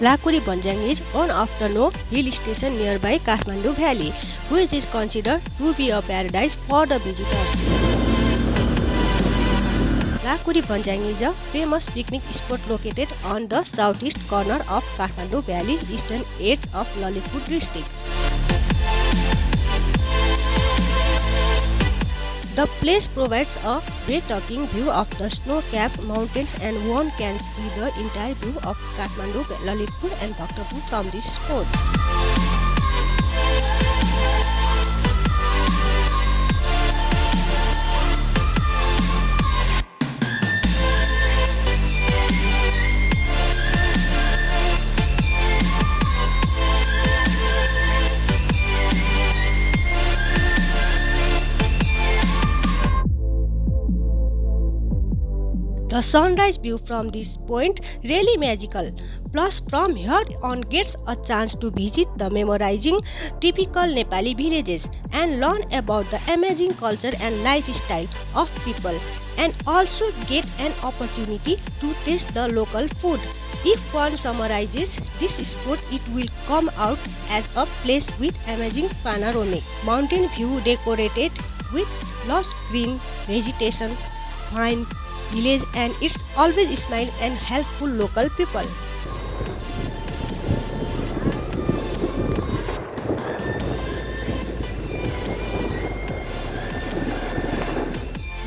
Lakuri Banjang is one of the known hill station nearby Kathmandu Valley, which is considered to be a paradise for the visitors. Lakuri Banjang is a famous picnic spot located on the southeast corner of Kathmandu Valley, eastern edge of Lalitpur district. The place provides a breathtaking view of the snow-capped mountains, and one can see the entire view of Kathmandu, Lalitpur and Bhaktapur from this spot. The sunrise view from this point really magical. Plus, from here on gets a chance to visit the memorizing typical Nepali villages and learn about the amazing culture and lifestyle of people, and also get an opportunity to taste the local food. If one summarizes this spot, it will come out as a place with amazing panoramic mountain view decorated with lush green vegetation, fine village, and it's always smile and helpful local people.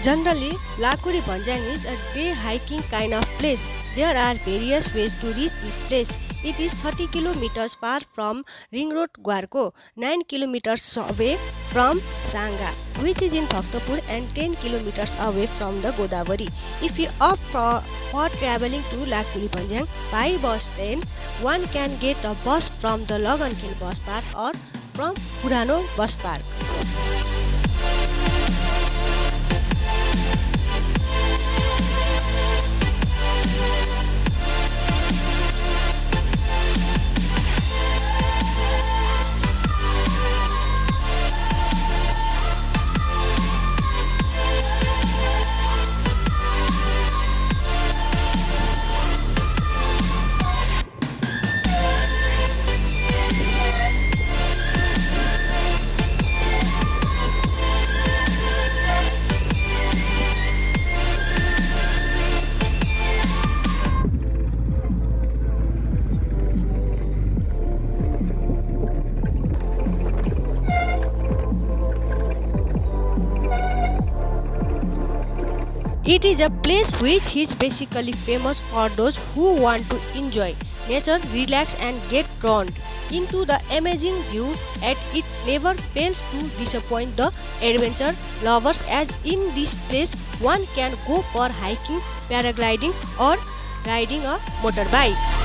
Generally, Lakuri Banjang is a day hiking kind of place. There are various ways to reach this place. It is 30 kilometers far from Ring Road Gwarko, 9 kilometers away from Sanga, which is in Bhaktapur, and 10 kilometers away from the Godavari. If you opt for traveling to Lakuri Banjang by bus, then one can get a bus from the Lagankhel bus park or from Purano bus park. It is a place which is basically famous for those who want to enjoy nature, relax and get drawn into the amazing view, and it never fails to disappoint the adventure lovers, as in this place one can go for hiking, paragliding or riding a motorbike.